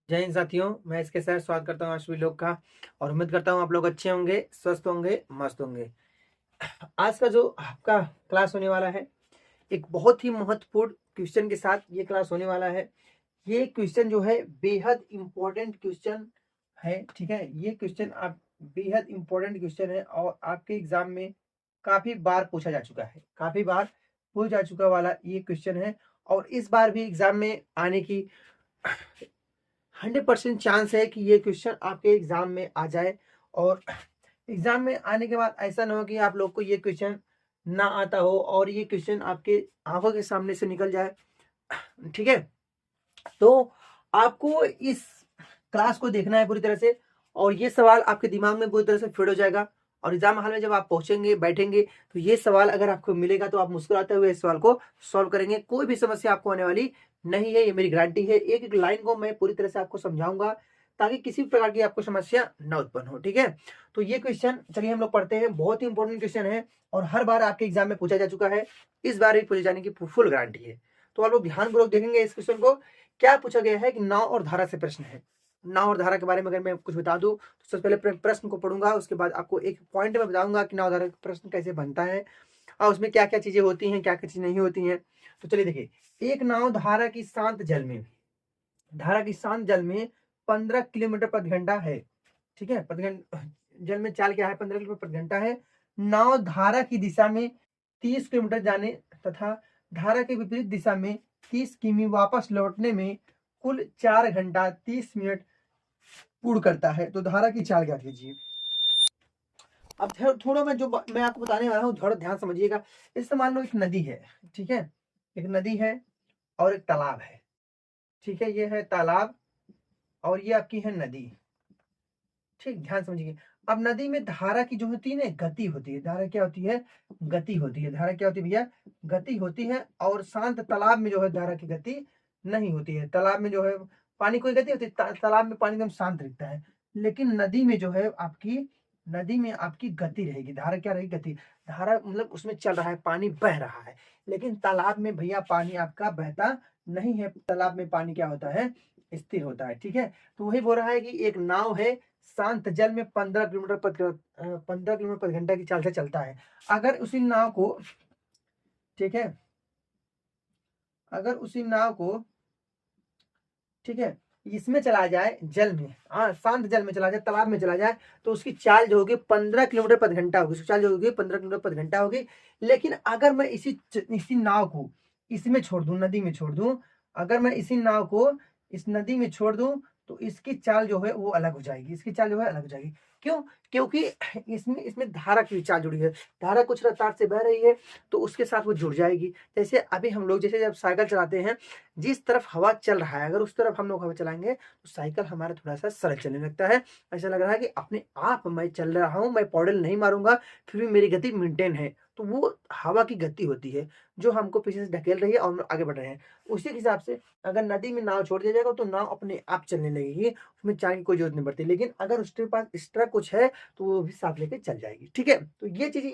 जय हिंद साथियों, मैं इसके साथ स्वागत करता हूँ आप सभी लोग का। और उम्मीद करता हूँ आप लोग अच्छे होंगे, स्वस्थ होंगे, मस्त होंगे। आज का जो आपका क्लास होने वाला है, एक बहुत ही महत्वपूर्ण क्वेश्चन के साथ ये क्लास होने वाला है। ये क्वेश्चन जो है बेहद इंपॉर्टेंट क्वेश्चन है। ठीक है, ये क्वेश्चन आप बेहद इंपॉर्टेंट क्वेश्चन है और आपके एग्जाम में काफी बार पूछा जा चुका है, काफी बार पूछा जा चुका वाला ये क्वेश्चन है। और इस बार भी एग्जाम में आने की 100% चांस है कि ये क्वेश्चन आपके एग्जाम में आ जाए। और एग्जाम में आने के बाद ऐसा ना हो कि आप लोग को ये क्वेश्चन ना आता हो और ये क्वेश्चन आपके आंखों के सामने से निकल जाए। ठीक है, तो आपको इस क्लास को देखना है पूरी तरह से, और ये सवाल आपके दिमाग में पूरी तरह से फिट हो जाएगा। और एग्जाम हॉल में जब आप पहुंचेंगे, बैठेंगे, तो ये सवाल अगर आपको मिलेगा तो आप मुस्कुराते हुए इस सवाल को सॉल्व करेंगे। कोई भी समस्या आपको आने वाली नहीं है, ये मेरी गारंटी है। एक एक लाइन को मैं पूरी तरह से आपको समझाऊंगा ताकि किसी भी प्रकार की आपको समस्या न उत्पन्न हो। ठीक है, तो ये क्वेश्चन चलिए हम लोग पढ़ते हैं। बहुत ही इंपॉर्टेंट क्वेश्चन है और हर बार आपके एग्जाम में पूछा जा चुका है, इस बार भी पूछे जाने की फुल गारंटी है। तो आप लोग ध्यानपूर्वक देखेंगे इस क्वेश्चन को। क्या पूछा गया है कि नाव और धारा से प्रश्न है। नाव और धारा के बारे में अगर मैं कुछ बता दूं तो सबसे पहले प्रश्न को पढ़ूंगा, उसके बाद आपको एक पॉइंट में बताऊंगा कि नाव धारा का प्रश्न कैसे बनता है और उसमें क्या क्या चीजें होती हैं, क्या क्या चीजें नहीं होती हैं। तो चलिए देखिए, एक नाव धारा की शांत जल में 15 किलोमीटर प्रति घंटा है। ठीक है, जल में चाल क्या है, 15 किलोमीटर प्रति घंटा है। नाव धारा की दिशा में 30 किलोमीटर जाने तथा धारा के विपरीत दिशा में 30 किमी वापस लौटने में कुल 4 घंटा 30 मिनट पूर्ण करता है। तो धारा की चाल क्या कीजिए। अब थोड़ा मैं आपको बताने वाला हूँ, थोड़ा ध्यान समझिएगा। इससे मान लो एक नदी है। ठीक है, एक नदी है और एक तालाब है। ठीक है, ये है तालाब और ये आपकी है नदी। ठीक, ध्यान समझिए। अब नदी में धारा की जो होती है ना, गति होती है। धारा क्या होती है, गति होती है। धारा क्या होती है भैया, गति होती है। और शांत तालाब में जो है धारा की गति नहीं होती है। तालाब में जो है पानी कोई गति होती है, तालाब में पानी एकदम शांत रहता है। लेकिन नदी में जो है आपकी, नदी में आपकी गति रहेगी। धारा क्या रहेगी, गति। धारा मतलब उसमें चल रहा है, पानी बह रहा है। लेकिन तालाब में भैया पानी आपका बहता नहीं है। तालाब में पानी क्या होता है, स्थिर होता है। ठीक है, तो वही बोल रहा है कि एक नाव है, शांत जल में 15 किलोमीटर प्रति घंटा की चाल से चलता है। अगर उसी नाव को, ठीक है, अगर उसी नाव को, ठीक है, इसमें चला जाए, जल में, हाँ, शांत जल में चला जाए, तालाब में चला जाए, तो उसकी चाल जो होगी 15 किलोमीटर प्रति घंटा होगी। उसकी चाल जो होगी 15 किलोमीटर प्रति घंटा होगी। लेकिन अगर मैं इसी नाव को इसमें छोड़ दूं, नदी में छोड़ दूं, अगर मैं इसी नाव को इस नदी में छोड़ दूं, तो इसकी चाल जो है वो अलग हो जाएगी। इसकी चाल जो है अलग हो जाएगी। क्यों? क्योंकि इसमें इसमें धारा की चाल जुड़ी है। धारा कुछ रफ्तार से बह रही है, तो उसके साथ वो जुड़ जाएगी। जैसे अभी हम लोग, जैसे जब साइकिल चलाते हैं, जिस तरफ हवा चल रहा है, अगर उस तरफ हम लोग हवा चलाएंगे तो साइकिल हमारा थोड़ा सा सरल चलने लगता है। ऐसा लग रहा है कि अपने आप मैं चल रहा हूं, मैं पॉडल नहीं मारूंगा, फिर भी मेरी गति मेंटेन है। तो वो हवा की गति होती है जो हमको पीछे से ढकेल रही है और हम लोग आगे बढ़ रहे हैं। उसी के हिसाब से अगर नदी में नाव छोड़ दिया जाएगा तो नाव अपने आप चलने लगेगी, उसमें चाल की कोई जरूरत नहीं पड़ती। लेकिन अगर उसके पास एक्स्ट्रा कुछ है तो वो भी साथ लेके चल जाएगी। ठीक है, तो ये चीज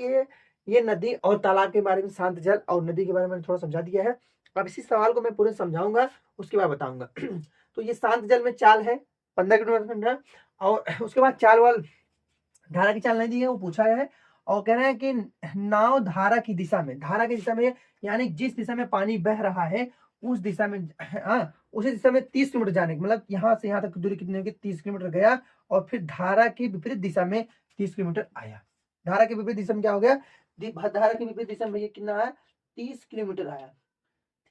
ये नदी और तालाब के बारे में, शांत जल और नदी के बारे में थोड़ा समझा दिया है। अब इसी सवाल को मैं पूरे समझाऊंगा, उसके बाद बताऊंगा। तो ये शांत जल में चाल है 15 किलोमीटर, और उसके बाद चाल वाल, धारा की चाल नहीं दी है, वो पूछा है। और कह रहे हैं कि नाव धारा की दिशा में, धारा की दिशा में यानी जिस दिशा में पानी बह रहा है उस दिशा में, हाँ, उसी दिशा में 30 किलोमीटर जाने की, मतलब यहाँ से यहाँ तक दूरी कितनी होगी, 30 किलोमीटर गया और फिर धारा की विपरीत दिशा में 30 किलोमीटर आया। धारा के विपरीत दिशा में क्या हो गया, धारा के विपरीत दिशा में ये कितना है, 30 किलोमीटर आया।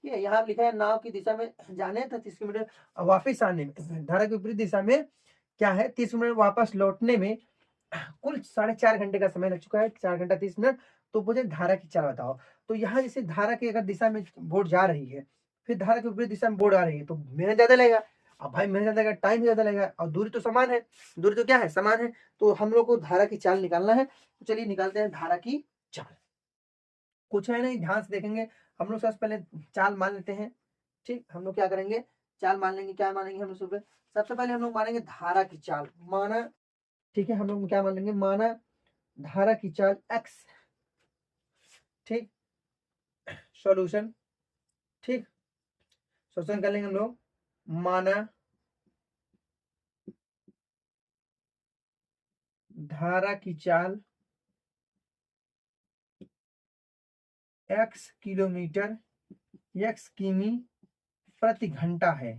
ठीक है, यहाँ लिखा है नाव की दिशा में जाने था 30 किलोमीटर, वापिस आने में धारा के विपरीत दिशा में क्या है, 30 किलोमीटर, वापस लौटने में कुल 4.5 घंटे का समय लग चुका है, 4 घंटा 30 मिनट। तो मुझे धारा की चाल बताओ। तो यहाँ जैसे धारा की अगर दिशा में बोट जा रही है, फिर धारा के विपरीत दिशा में बोट आ रही है, तो मेहनत ज्यादा लगेगा। अब भाई मेहनत ज्यादा लगेगा, टाइम भी ज्यादा लगेगा, और दूरी तो समान है। दूरी तो क्या है, समान है। तो हम लोग को धारा की चाल निकालना है। तो चलिए निकालते हैं धारा की चाल। कुछ है नहीं, ध्यान से देखेंगे। हम लोग सबसे पहले चाल मान लेते हैं। ठीक, हम लोग क्या करेंगे, चाल मान लेंगे। क्या मानेंगे हम लोग सबसे पहले हम लोग मानेंगे धारा की चाल, माना। ठीक है, हम लोग क्या मान लेंगे, माना धारा की चाल x। ठीक, सॉल्यूशन। ठीक, सॉल्यूशन कर लेंगे हम लोग, माना धारा की चाल x किलोमीटर x किमी प्रति घंटा है।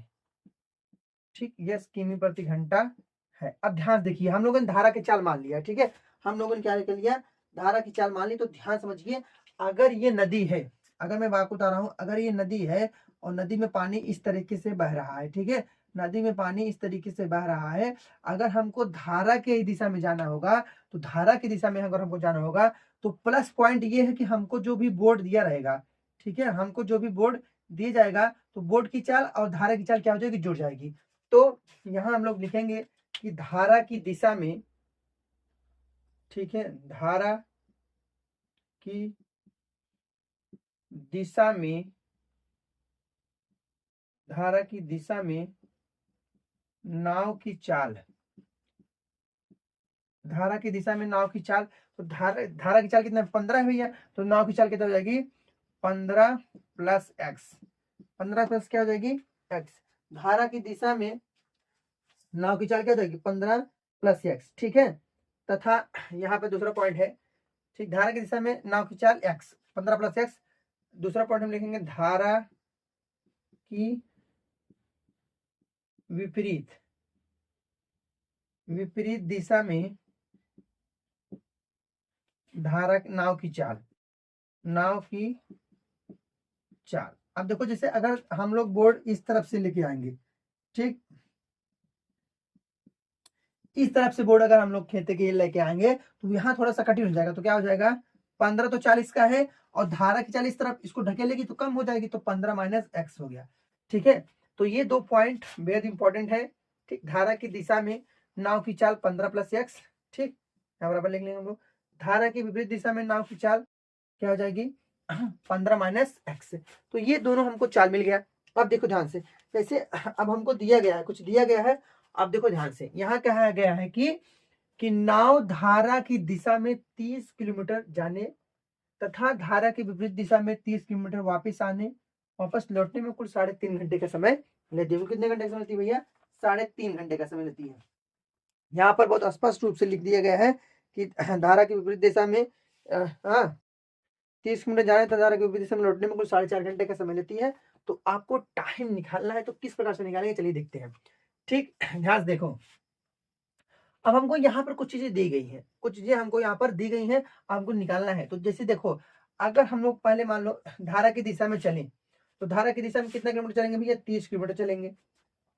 ठीक, x किमी प्रति घंटा है। अब ध्यान देखिए, हम लोगों ने धारा की चाल मान लिया। ठीक है, हम लोगों ने क्या कर लिया, धारा की चाल मान ली। तो ध्यान समझिए, अगर ये नदी है, अगर मैं आपको बता रहा हूं, अगर ये नदी है और नदी में पानी इस तरीके से बह रहा है, ठीक है, नदी में पानी इस तरीके से बह रहा है, अगर हमको धारा के दिशा में जाना होगा, तो धारा की दिशा में अगर हमको जाना होगा, तो प्लस पॉइंट ये है कि हमको जो भी बोर्ड दिया रहेगा, ठीक है, हमको जो भी बोर्ड दिया जाएगा, तो बोर्ड की चाल और धारा की चाल क्या हो जाएगी, जुड़ जाएगी। तो यहां हम लोग लिखेंगे कि धारा की दिशा में, ठीक है, धारा की दिशा में, धारा की दिशा में नाव की चाल, धारा की दिशा में नाव की चाल, तो धारा की चाल कितना, 15 है भैया, तो नाव की चाल कितना हो जाएगी, 15 प्लस एक्स, 15 प्लस क्या हो जाएगी, एक्स। धारा की दिशा में नाव की चाल क्या हो जाएगी, 15 प्लस एक्स। ठीक है, तथा यहाँ पे दूसरा पॉइंट है, ठीक, धारा की दिशा में नाव की चाल एक्स, 15 प्लस एक्स। दूसरा पॉइंट हम लिखेंगे धारा की विपरीत, विपरीत दिशा में धारा नाव की चाल, नाव की चाल। अब देखो, जैसे अगर हम लोग बोर्ड इस तरफ से लेके आएंगे, ठीक, इस तरफ से बोर्ड अगर हम लोग खेते के लेके आएंगे, तो यहाँ थोड़ा सा कठिन हो जाएगा। तो क्या हो जाएगा, 15 तो 40 का है, और धारा की चाल इस तरफ इसको ढकेलेगी तो कम हो जाएगी, तो 15 माइनस एक्स हो गया। ठीक है, तो ये दो पॉइंट बेहद इंपॉर्टेंट है। ठीक, धारा की दिशा में नाव की चाल 15 प्लस एक्स। ठीक, यहाँ बराबर लिख लेंगे हम लोग। धारा की विपरीत दिशा में नाव की चाल क्या हो जाएगी, 15 माइनस एक्स। तो ये दोनों हमको चाल मिल गया। अब देखो ध्यान से, जैसे अब हमको दिया गया है, कुछ दिया गया है। अब देखो ध्यान से, यहाँ कहा गया है कि नाव धारा की दिशा में 30 किलोमीटर जाने तथा धारा की विपरीत दिशा में 30 किलोमीटर वापस लौटने में कुल 3.5 घंटे का समय लेती है। कितने घंटे का समय लेती है भैया, 3.5 घंटे का समय लेती है। यहाँ पर बहुत स्पष्ट रूप से लिख दिया गया है कि धारा की विपरीत दिशा में 30 मिनट जाने तथा धारा की विपरीत दिशा में लौटने में कुल 4.5 घंटे का समय लेती है। तो आपको टाइम निकालना है, तो किस प्रकार से निकालेंगे, चलिए देखते हैं। ठीक, ध्यान देखो, अब हमको यहाँ पर कुछ चीजें दी गई हैं, कुछ चीजें हमको यहाँ पर दी गई हैं, हमको निकालना है। तो जैसे देखो, अगर हम लोग पहले मान लो धारा की दिशा में चलें, तो धारा की दिशा में कितना किलोमीटर चलेंगे भैया, 30 किलोमीटर चलेंगे।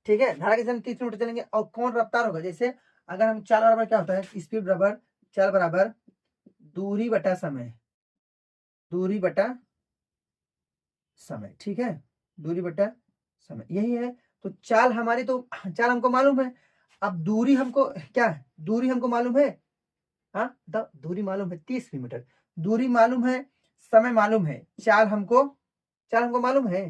ठीक है, धारा की दिशा में 30 किलोमीटर चलेंगे। और कौन रफ्तार होगा, जैसे अगर हम चाल बराबर क्या होता है, स्पीड बराबर चाल बराबर दूरी बटा समय, दूरी बटा समय। ठीक है, दूरी बटा समय यही है। तो चाल हमारी, तो चाल हमको मालूम है। अब दूरी हमको क्या है, दूरी हमको मालूम है, हाँ, दूरी मालूम है 30 किलोमीटर, दूरी मालूम है, समय मालूम है, चाल हमको मालूम है।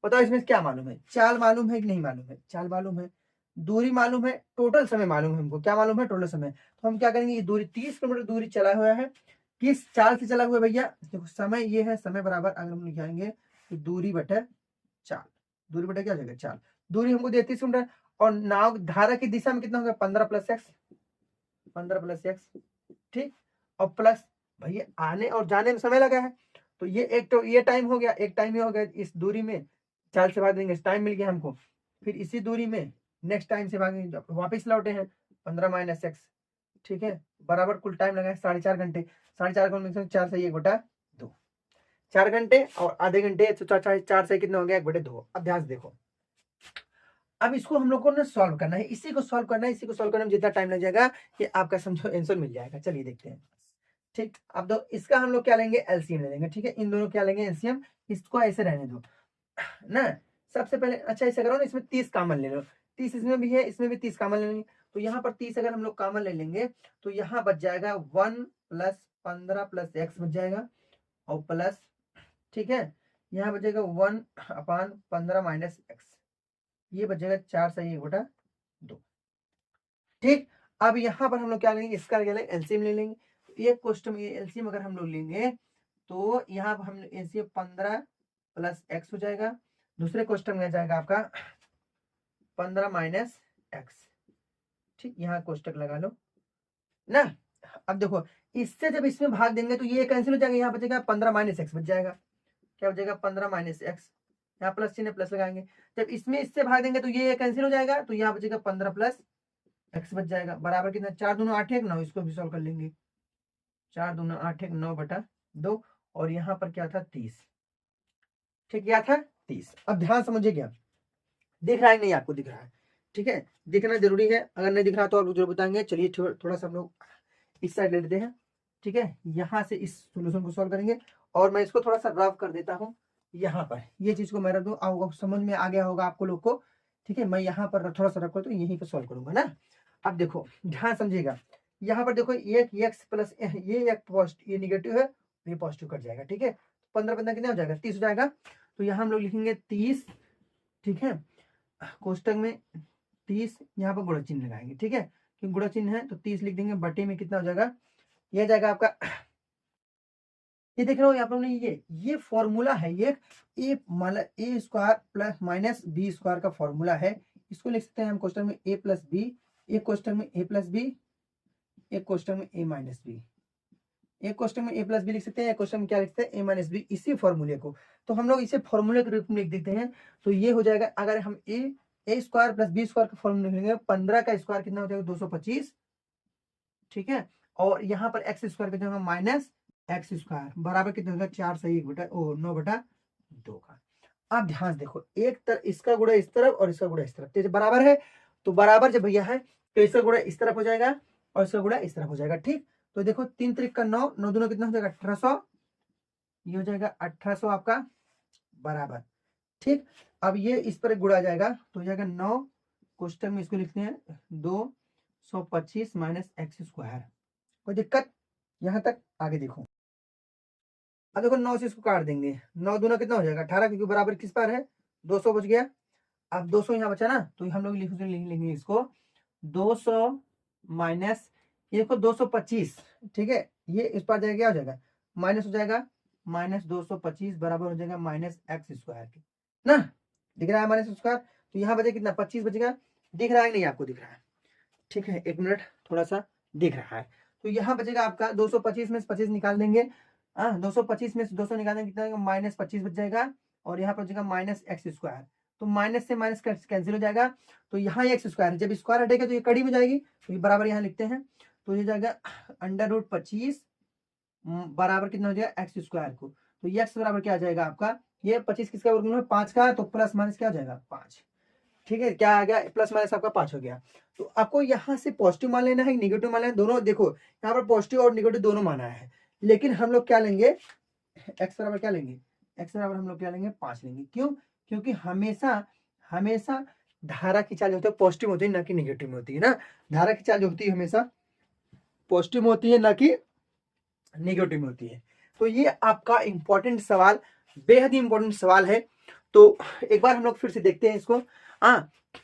बताओ इसमें क्या मालूम है, चाल मालूम है कि नहीं मालूम है, चाल मालूम है, दूरी मालूम है, टोटल समय मालूम है हमको, क्या मालूम है, टोटल समय। तो हम क्या करेंगे, ये दूरी 30 किलोमीटर दूरी चला हुआ है, किस चाल से चला हुआ है भैया, देखो समय ये है, समय बराबर अगर हम लिखाएंगे तो दूरी बटा चाल, दूरी बटा क्या हो जाएगा, चाल। दूरी हमको दिया 30 किलोमीटर, और नाव धारा की दिशा में कितना होगा, 15 प्लस एक्स, 15 प्लस एक्स। ठीक, और प्लस भैया आने और जाने में समय लगा है, तो ये एक, तो ये टाइम हो गया, एक टाइम ये हो गया, इस दूरी में चाल से भाग देंगे, टाइम मिल गया हमको। फिर इसी दूरी में नेक्स्ट टाइम से भागेंगे, जब वापिस लौटे हैं 15 माइनस एक्स। ठीक है, बराबर कुल टाइम लगा है 4.5 घंटे, 4.5 घंटे 4 से 1/2, 4 घंटे और आधे घंटे, तो 4 से कितना हो गया, 1/2। अब ध्यान से देखो, अब इसको हम लोग को ना सॉल्व करना है, इसी को सॉल्व करना है, इसी को सॉल्व करने में जितना टाइम लग जाएगा, ये आपका समझो आंसर मिल जाएगा। चलिए देखते हैं। ठीक, अब दो इसका हम लोग क्या लेंगे, एलसीएम ले लेंगे। ठीक है, इन दोनों क्या लेंगे, एलसीएम। इसको ऐसे रहने दो ना। सबसे पहले अच्छा ऐसे करो ना, इसमें 30 कॉमन ले लो, 30 इसमें भी है, इसमें भी 30 कॉमन ले लेंगे। तो यहाँ पर 30 अगर हम लोग कॉमन ले लेंगे, तो यहाँ बच जाएगा 1 प्लस 15 प्लस एक्स बच जाएगा, और प्लस, ठीक है, यहाँ बचेगा 1/15 माइनस एक्स, ये बचेगा 4 से 1/2। ठीक, अब यहाँ पर हम लोग क्या लेंगे, इसका क्या लेंगे, एलसीएम ले लेंगे। एक क्वेश्चन ये एलसीएम अगर हम लोग लेंगे, तो यहाँ पर हम एलसीएम 15 प्लस एक्स हो जाएगा। दूसरे क्वेश्चन में जाएगा आपका 15 माइनस एक्स। ठीक, यहाँ क्वेश्चन लगा लो, ना। अब देखो इससे जब इसमें भाग देंगे तो ये कैंसिल हो जाएगा, यहाँ बचेगा 15 माइनस एक्स बच जाएगा। क्या बचेगा 15 माइनस एक्स, यहाँ प्लस चिन्ह प्लस लगाएंगे। जब इसमें इससे भाग देंगे तो ये कैंसिल हो जाएगा, तो यहाँ बचेगा 15 प्लस एक्स बच जाएगा बराबर कितना 4 दूना 8 1 9। इसको भी सॉल्व कर लेंगे। 4 दूना 8 1 9 बटा 2 और यहाँ पर क्या था 30। ठीक क्या था 30। अब ध्यान समझिए दिख रहा है नहीं आपको दिख रहा है, ठीक है दिखना जरूरी है, अगर नहीं दिख रहा तो आप लोग जरूर बताएंगे। चलिए थोड़ा सा हम लोग इस साइड ले लेते हैं, ठीक है यहाँ से इस सोल्यूशन को सॉल्व करेंगे और मैं इसको थोड़ा सा रफ कर देता हूँ यहाँ पर। ये चीज को मैं रख दूँ, समझ में आ गया होगा आपको लोग को, ठीक है। मैं यहाँ पर थोड़ा सा रख कर तो यहीं पर सॉल्व करूंगा ना। अब देखो ध्यान समझिएगा, यहाँ पर देखो एक एक्स प्लस ये एक पॉजिटिव, ये निगेटिव है, ये पॉजिटिव कट जाएगा, ठीक है। 15 15 कितना हो जाएगा 30 हो जाएगा। तो यहाँ हम लोग लिखेंगे 30, ठीक है कोष्टक में 30, यहाँ पर गुणा चिन्ह लगाएंगे, ठीक है क्योंकि गुणा चिन्ह है तो 30 लिख देंगे, बटे में कितना हो जाएगा, यह जाएगा आपका, ये देख रहे हो आप लोग ने ये फॉर्मूला है, ये ए मतलब A square plus minus B square का फॉर्मूला है। इसको लिख सकते हैं हम क्वेश्चन में ए प्लस बी, एक क्वेश्चन में ए प्लस बी, एक क्वेश्चन में ए माइनस बी, एक क्वेश्चन में ए प्लस बी लिख सकते हैं, एक क्वेश्चन में क्या लिखते हैं ए माइनस बी, इसी फॉर्मूले को। तो हम लोग इसे फॉर्मूले के रूप में लिख देते हैं, तो ये हो जाएगा, अगर हम ए स्क्वायर प्लस बी स्क्वायर का फॉर्मूला लिखेंगे 15 का स्क्वायर कितना हो जाएगा 225, ठीक है और यहाँ पर एक्स स्क्वायर कितना होगा माइनस एक्स स्क्वायर बराबर कितना होगा 4 से 1 बटा 9 बटा 2 का। अब ध्यान देखो एक इसका गुणा इस तरफ और इसका गुणा इस तरफ, तो बराबर है, तो बराबर जब भैया है तो इसका गुणा इस तरफ हो जाएगा और इसका गुणा इस तरफ हो जाएगा, ठीक। तो देखो 3 त्रिक का 9, 9 दूना कितना हो जाएगा 1800, ये हो जाएगा 1800 आपका बराबर, ठीक। अब ये इस पर गुणा जाएगा तो हो जाएगा 9 कोष्टक में इसको लिखते हैं 225 माइनस एक्स स्क्वायर। कोई दिक्कत यहां तक, आगे देखो। अब देखो 9 से इसको काट देंगे, 9 दूना कितना हो जाएगा 18, क्योंकि बराबर किस पर है 200 बच गया। अब 200 यहाँ बचा ना, तो हम लोग लिख लेंगे इसको 200 माइनस ये देखो 225, ठीक है ये इस पर जाएगा क्या हो जाएगा माइनस हो जाएगा, माइनस 225 बराबर हो जाएगा माइनस एक्स स्क्वायर के ना, दिख रहा है माइनस स्क्वायर। तो यहाँ बचे कितना 25 बचेगा, दिख रहा है नहीं आपको दिख रहा है, ठीक है एक मिनट थोड़ा सा दिख रहा है। तो यहाँ बचेगा आपका 225 में से 25 निकाल देंगे, 225 में से 200 निकाल देंगे कितना माइनस 25 बच जाएगा और यहाँ पर बचेगा माइनस एक्स स्क्वायर। तो माइनस से माइनस कैंसिल हो जाएगा, तो यहाँ एक्स स्क्वायर है, जब स्क्वायर हटेगा तो ये कड़ी में जाएगी, तो ये बराबर यहाँ लिखते हैं, तो ये जाएगा √25 बराबर कितना हो जाएगा एक्स स्क्वायर को। तो ये एक्स बराबर क्या आ जाएगा आपका, ये 25 किसका वर्गमूल है 5 का, तो प्लस माइनस क्या हो जाएगा 5, ठीक है क्या आ गया प्लस माइनस आपका 5 हो गया। तो आपको यहाँ से पॉजिटिव मान लेना है निगेटिव मान लेना है, दोनों देखो यहाँ पर पॉजिटिव और निगेटिव दोनों माना है, लेकिन हम लोग क्या लेंगे एक्स बराबर क्या लेंगे, एक्स बराबर हम लोग क्या लेंगे 5 लेंगे। क्यों, क्योंकि हमेशा हमेशा धारा की चाल जो होती है पॉजिटिव होती है ना कि निगेटिव में होती है ना, धारा की चाल जो होती है हमेशा पॉजिटिव में होती है ना कि निगेटिव में होती है। तो ये आपका इंपॉर्टेंट सवाल, बेहद ही इंपॉर्टेंट सवाल है। तो एक बार हम लोग फिर से देखते हैं इसको।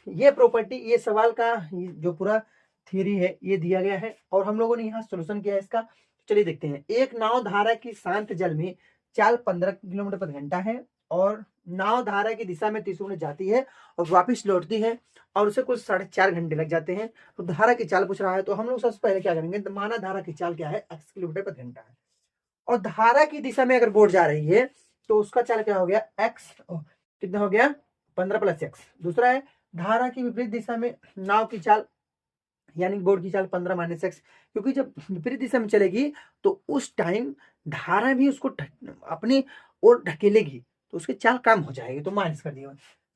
ये प्रॉपर्टी, ये सवाल का जो पूरा थ्योरी है ये दिया गया है और हम लोगों ने यहाँ सोल्यूशन किया है इसका। चलिए देखते हैं। एक नाव धारा की शांत जल में चाल 15 किलोमीटर प्रति घंटा है और नाव धारा की दिशा में 30 किलोमीटर जाती है और वापस लौटती है और उसे कुछ 4.5 घंटे लग जाते हैं। तो धारा की चाल पूछ रहा है, तो हम लोग सबसे पहले क्या करेंगे, माना धारा की चाल क्या है x किलोमीटर प्रति घंटा है और धारा की दिशा में अगर बोट जा रही है तो उसका चाल क्या हो गया x, कितना हो गया 15 + x। दूसरा है धारा की विपरीत दिशा में नाव की चाल यानी बोट की चाल 15 - x, क्योंकि जब विपरीत दिशा में चलेगी तो उस टाइम धारा भी उसको अपनी ओर ढकेलेगी तो उसकी चाल कम हो जाएगी, तो माइनस कर दिया।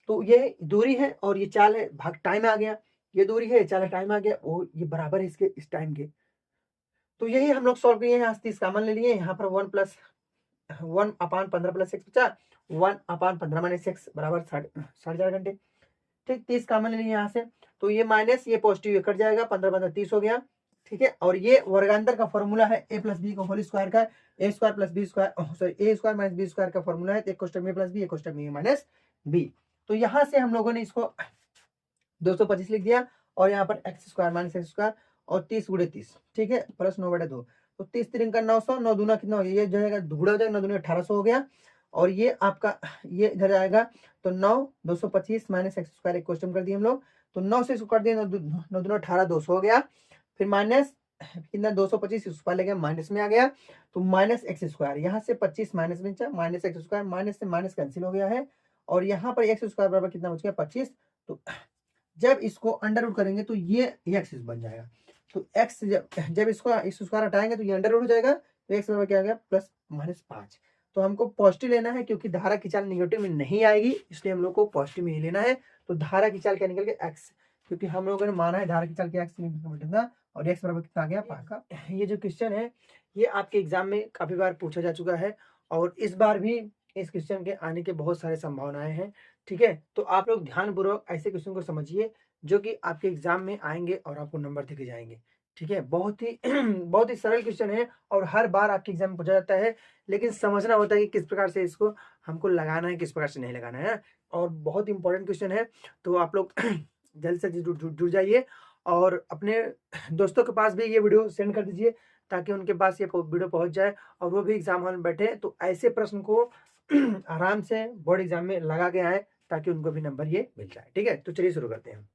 तो ये दूरी है और ये चाल है, भाग टाइम आ गया, ये दूरी है चाल टाइम आ गया, वो ये बराबर है इसके इस टाइम के। तो यही हम लोग सॉल्व किए हैं, यहाँ 30 कॉमन ले लिए, यहाँ पर 1/15 + x बचा, 1/15 - x बराबर 4.5 घंटे, ठीक। 30 कॉमन ले लिए यहाँ से, तो ये माइनस ये पॉजिटिव कट जाएगा, 15 × 15 30 हो गया, ठीक है। और ये वर्गांतर का फॉर्मूला है a + b का होल स्क्वायर का, a² + b² sorry a² - b² का फॉर्मूला है, एक कोष्टक में a + b एक कोष्टक में a - b। तो यहाँ से हम लोगों ने इसको 225 लिख दिया और यहाँ पर x² - x² और 30 × 30, ठीक है प्लस 9/2। तो 30 3 का 900, 9 दूना कितना हो गया, ये जाएगा दुगुना हो जाएगा, 9 दूना 1800 हो गया और ये आपका ये इधर आएगा तो 9 225 - x² एक क्वेश्चन कर दिए हम लोग, तो 9 से इसको कर दिए, 9 दूना 18 200 हो गया, फिर माइनस कितना 225 इस पर ले गया माइनस में आ गया, तो माइनस एक्स स्क्वायर, यहाँ से 25 माइनस में माइनस एक्स स्क्वायर, माइनस से माइनस कैंसिल हो गया है, और यहाँ पर एक्स स्क्वायर बराबर कितना बच गया 25। तो जब इसको अंडर रूट करेंगे तो ये एक्स बन जाएगा, तो एक्स जब इसको एक्स स्क्वायर हटाएंगे तो ये अंडर रूट हो जाएगा, तो एक्स बराबर क्या आ गया प्लस माइनस 5। तो हमको पॉजिटिव लेना है क्योंकि धारा की चाल निगेटिव में नहीं आएगी, इसलिए हम लोग को पॉजिटिव में ही लेना है। तो धारा की चाल क्या निकल गया एक्स, क्योंकि हम लोगों ने माना है धारा की चाल क्या एक्स था, और एक्स बराबर कितना आ गया 5 का। ये जो क्वेश्चन है ये आपके एग्जाम में काफी बार पूछा जा चुका है, और इस बार भी इस क्वेश्चन के आने के बहुत सारे संभावनाएं हैं। ठीक है, तो आप लोग ध्यानपूर्वक ऐसे क्वेश्चन को समझिए जो कि आपके एग्जाम में आएंगे और आपको नंबर देके जाएंगे। ठीक है, बहुत ही बहुत ही सरल क्वेश्चन है, और हर बार आपके एग्जाम में पूछा जाता है, लेकिन समझना होता है कि किस प्रकार से इसको हमको लगाना है, किस प्रकार से नहीं लगाना है, और बहुत इंपॉर्टेंट क्वेश्चन है। तो आप लोग जल्द से जल्द जुड़ जाइए, और अपने दोस्तों के पास भी ये वीडियो सेंड कर दीजिए ताकि उनके पास ये वीडियो पहुंच जाए और वो भी एग्जाम हॉल में बैठे तो ऐसे प्रश्न को आराम से बोर्ड एग्जाम में लगा के आए ताकि उनको भी नंबर ये मिल जाए। ठीक है, तो चलिए शुरू करते हैं।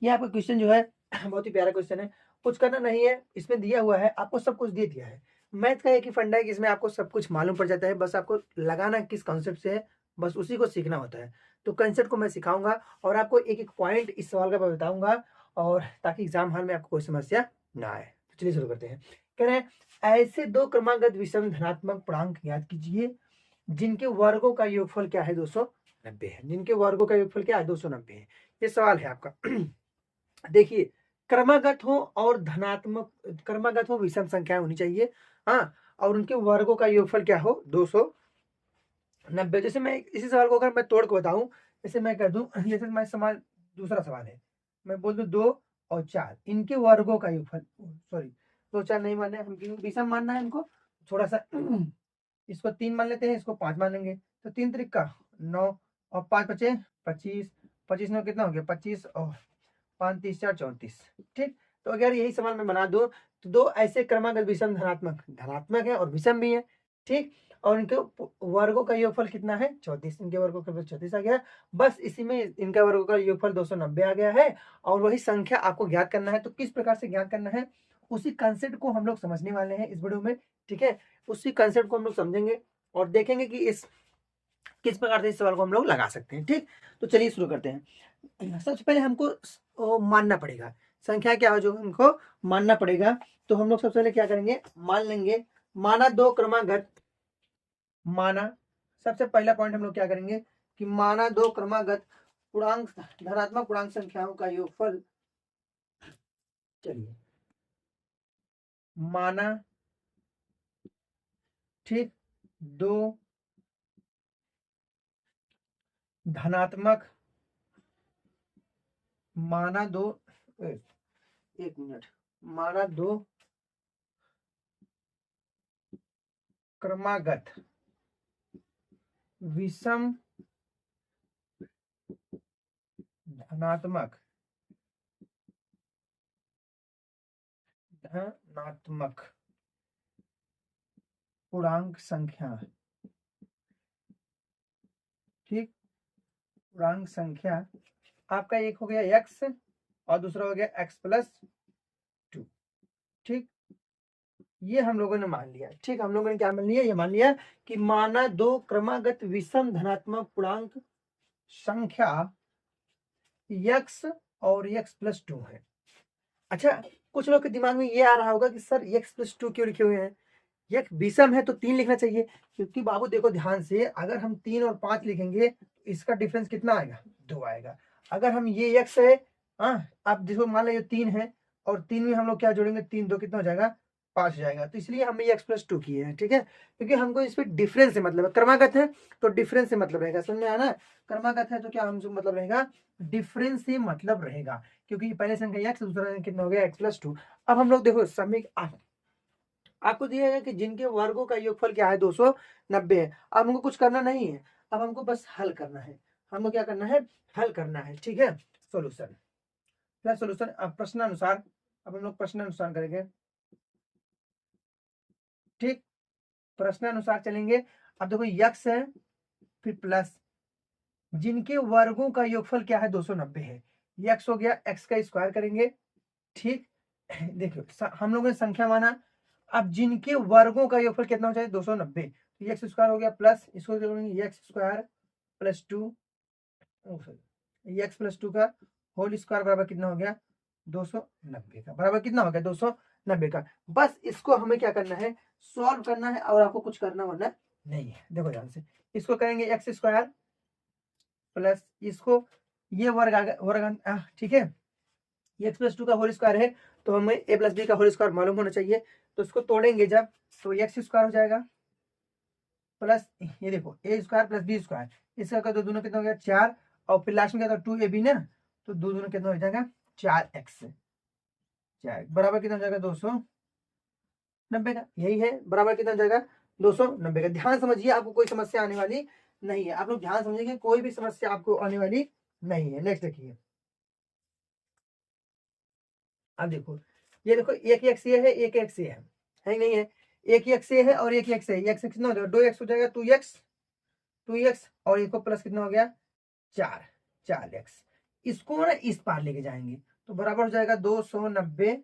ये आपका क्वेश्चन जो है बहुत ही प्यारा क्वेश्चन है, कुछ करना नहीं है, इसमें दिया हुआ है, आपको सब कुछ दे दिया है। मैथ का एक ही फंडा है कि इसमें आपको सब कुछ मालूम पड़ जाता है, बस आपको लगाना किस कॉन्सेप्ट से है, बस उसी को सीखना होता है। तो कंसेप्ट को मैं सिखाऊंगा और आपको एक एक पॉइंट इस सवाल का मैं बताऊंगा, और ताकि एग्जाम हॉल में आपको कोई समस्या ना आए। तो चलिए शुरू करते हैं। कह रहे हैं ऐसे दो क्रमागत विषम धनात्मक पूर्णांक याद कीजिए जिनके वर्गों का योगफल क्या है 290 है। जिनके वर्गों का योगफल क्या है 290 है, ये सवाल है आपका। देखिए, क्रमागत हो और धनात्मक, क्रमागत हो विषम संख्याएं होनी चाहिए, हाँ, और उनके वर्गों का योगफल क्या हो 290। जैसे मैं इसी सवाल को अगर मैं तोड़ के बताऊं, जैसे मैं कह दूं, जैसे मैं सवाल दूसरा सवाल है, मैं बोल दूं 2 और 4 इनके वर्गों का योगफल, सॉरी 2 4 नहीं मानना है, हम विषम मानना है इनको, थोड़ा सा इसको 3 मान लेते हैं, इसको 5 मान लेंगे, तो 3 त्रिक का 9 और 5 बचे 25, 25 में कितना हो गया 25 और 5 30 4 34। ठीक, तो अगर यही सवाल मैं बना दूं तो दो ऐसे क्रमागत विषम धनात्मक, धनात्मक है और विषम भी है, ठीक, और इनके वर्गों का योगफल कितना है 34, इनके वर्गों का 34 आ गया, बस इसी में इनका वर्गों का योगफल 290 आ गया है, और वही संख्या आपको ज्ञात करना है। तो किस प्रकार से ज्ञात करना है, उसी कंसेप्ट को हम लोग समझने वाले हैं इस वीडियो में। ठीक है, उसी कंसेप्ट को हम लोग समझेंगे और देखेंगे कि इस किस प्रकार से इस सवाल को हम लोग लगा सकते हैं। ठीक, तो चलिए शुरू करते हैं। सबसे पहले हमको मानना पड़ेगा संख्या क्या हो जो हमको मानना पड़ेगा। तो हम लोग सबसे पहले क्या करेंगे, मान लेंगे, माना दो क्रमागत, माना सबसे पहला पॉइंट हम लोग क्या करेंगे कि माना दो क्रमागत पूर्णांक धनात्मक पूर्णांक संख्याओं का योगफल, चलिए माना, ठीक, दो धनात्मक, माना दो, एक मिनट, माना दो क्रमागत विषम धनात्मक पूर्णांक संख्या, ठीक, पूर्णांक संख्या आपका एक हो गया x और दूसरा हो गया x+2। ठीक, ये हम लोगों ने मान लिया। ठीक, हम लोगों ने क्या मान लिया, ये मान लिया कि माना दो क्रमागत विषम धनात्मक पूर्णांक संख्या x और x+2 है। अच्छा, कुछ लोग के दिमाग में ये आ रहा होगा कि सर x+2 क्यों लिखे हुए हैं, ये विषम है तो 3 लिखना चाहिए, क्योंकि बाबू देखो ध्यान से, अगर हम 3 और 5 लिखेंगे तो इसका डिफरेंस कितना आएगा 2 आएगा। अगर हम ये x है, हाँ, आप देखो मान लो ये 3 है और 3 में हम लोग क्या जोड़ेंगे, 3 2 कितना हो जाएगा 5 हो जाएगा, तो इसलिए हम ये x+2 किए हैं। ठीक है, क्योंकि हमको इस पर डिफरेंस से मतलब है, क्रमागत है तो डिफरेंस से मतलब रहेगा, समझ में आया ना, क्रमागत है तो क्या हमसे मतलब रहेगा, डिफरेंस से मतलब रहेगा, क्योंकि पहले संख्या x दूसरा कितना हो गया x+2। अब हम लोग देखो समीकरण आपको दिया है कि जिनके वर्गों का योगफल क्या है 290 है। अब हमको कुछ करना नहीं है, अब हमको बस हल करना है, हमको क्या करना है, हल करना है। ठीक है, सॉल्यूशन प्लस सॉल्यूशन, अब प्रश्नानुसार, अब हम लोग प्रश्नानुसार करेंगे। ठीक, प्रश्नानुसार चलेंगे। अब देखो x है फिर प्लस जिनके वर्गों का योगफल क्या है 290 है, x हो गया, x का स्क्वायर करेंगे, ठीक, देखो हम लोगों ने संख्या माना, अब जिनके वर्गों का योगफल कितना हो जाए 290, तो एक्स स्क्वायर हो गया प्लस इसको जोड़ेंगे x square plus 2, x plus 2 का होल स्क्वायर बराबर कितना हो गया 290 का, बराबर कितना हो गया 290 का। बस इसको हमें क्या करना है, सॉल्व करना है, और आपको कुछ करना वरना नहीं है। देखो ध्यान से, इसको करेंगे एक्स स्क्वायर प्लस इसको ये वर्ग आ गया, वर्ग ठीक है, एक्स प्लस 2 का होल स्क्वायर है, तो हमें ए प्लस बी का होल स्क्वायर मालूम होना चाहिए, तो इसको तोड़ेंगे जब, तो एक्स स्क्वायर हो जाएगा प्लस ये देखो ए स्क्वायर प्लस बी स्क्वायर, इसका कर दो दोनों कितना हो गया 4, और फिर लास्ट में क्या था 2ab ना, तो दो दोनों कितना हो जाएगा 4x, 4 बराबर कितना हो जाएगा 290 का, यही है बराबर कितना हो जाएगा 290 का। ध्यान समझिए, आपको कोई समस्या आने वाली नहीं है, आप लोग ध्यान समझिए, कोई भी समस्या आपको आने वाली नहीं है। नेक्स्ट देखिए, अब देखो ये देखो एक एक्स ये है, एक एक्स ये है नहीं है, एक एक्स ये है और एक एक्स है, एक्स कितना हो जाएगा 2x हो जाएगा 2x और इसको प्लस कितना हो गया 4x, इसको ना इस पार लेके जाएंगे, तो बराबर हो जाएगा 290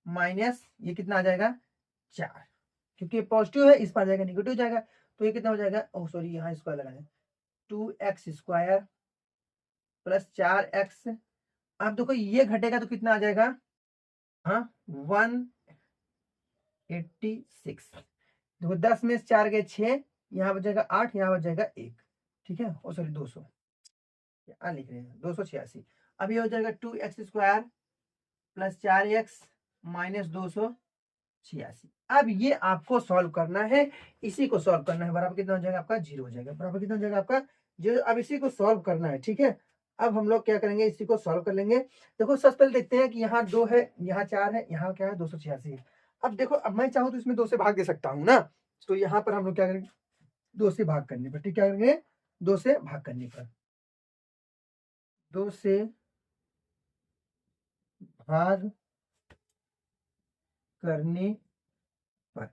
माइनस ये कितना आ जाएगा 4, क्योंकि पॉजिटिव है इस पार जाएगा निगेटिव जाएगा, तो ये कितना हो जाएगा, ओह सॉरी यहाँ स्क्वायर लगाए 2x स्क्वायर प्लस 4x। अब देखो ये घटेगा तो कितना आ जाएगा, हाँ 186, देखो 10 में से 4 गए 6, यहाँ बचेगा 8, यहाँ बच जाएगा 1, ठीक है, ओ सॉरी 200 लिख रहे हैं 286। अब ये हो जाएगा 2x square plus 4x minus 286। अब ये आपको सॉल्व करना है, इसी को सॉल्व करना है, बराबर कितना हो जाएगा आपका 0 हो जाएगा, बराबर कितना हो जाएगा आपका 0। अब इसी को सॉल्व करना है, ठीक है। अब हम लोग क्या करेंगे, इसी को सॉल्व कर लेंगे। देखो सबसे पहले देखते हैं कि यहाँ 2 है, यहाँ 4 है, यहाँ क्या है 286 है। अब देखो, अब मैं चाहूँ तो इसमें 2 से भाग दे सकता हूँ ना, तो यहाँ पर हम लोग क्या करेंगे 2 से भाग करने पर, ठीक क्या करेंगे 2 से भाग करने पर, 2 से भाग करने पर।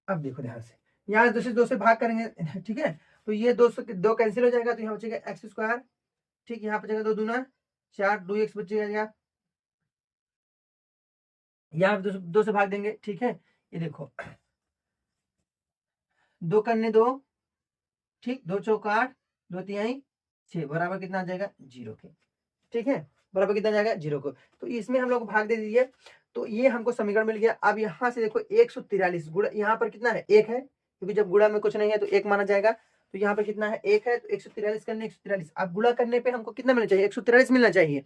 अब देखो ध्यान से, यहाँ 2 से भाग करेंगे, ठीक है, तो ये 2 कैंसिल हो जाएगा, तो यहाँ बचेगा एक्स स्क्वायर, ठीक, यहाँ बचेगा 2 दूना 4, 2x बचेगा, यहाँ 2 से भाग देंगे, ठीक है। ये देखो 2 करने 2, ठीक, 2 चौक 8, 2 तिहाई 6, बराबर कितना आ जाएगा 0 के, ठीक है, बराबर कितना जाएगा 0 को। तो इसमें हम लोग भाग दे दीजिए, तो ये हमको समीकरण मिल गया। अब यहाँ से देखो 143 गुणा, यहाँ पर कितना है 1 है, क्योंकि जब गुणा में कुछ नहीं है तो 1 माना जाएगा, तो यहाँ पर कितना है 1 है, तो 143 करने 143, अब गुणा करने पे हमको कितना मिलना चाहिए 143 मिलना चाहिए,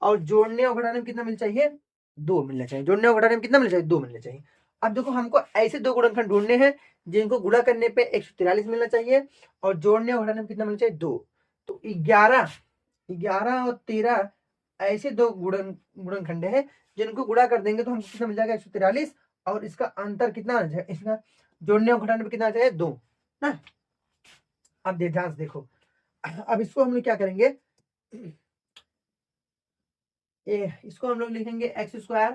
और जोड़ने और घटाने में कितना मिलना चाहिए 2 मिलना चाहिए, जोड़ने और घटाने में कितना मिलना चाहिए 2 मिलना चाहिए। अब देखो हमको ऐसे 2 गुणनखंड ढूंढने हैं जिनको गुणा करने पे 143 मिलना चाहिए और जोड़ने और घटाने में कितना मिलना चाहिए 2, तो 11 और 13 ऐसे 2 गुणनखंड हैं जिनको गुणा कर देंगे तो हमको कितना मिल जाएगा 143, और इसका अंतर कितना आ जाएगा, इसका जोड़ने और घटाने में कितना आ जाएगा 2 ना। अब ध्यान से देखो, अब इसको हम लोग क्या करेंगे, इसको हम लोग लिखेंगे एक्स स्क्वायर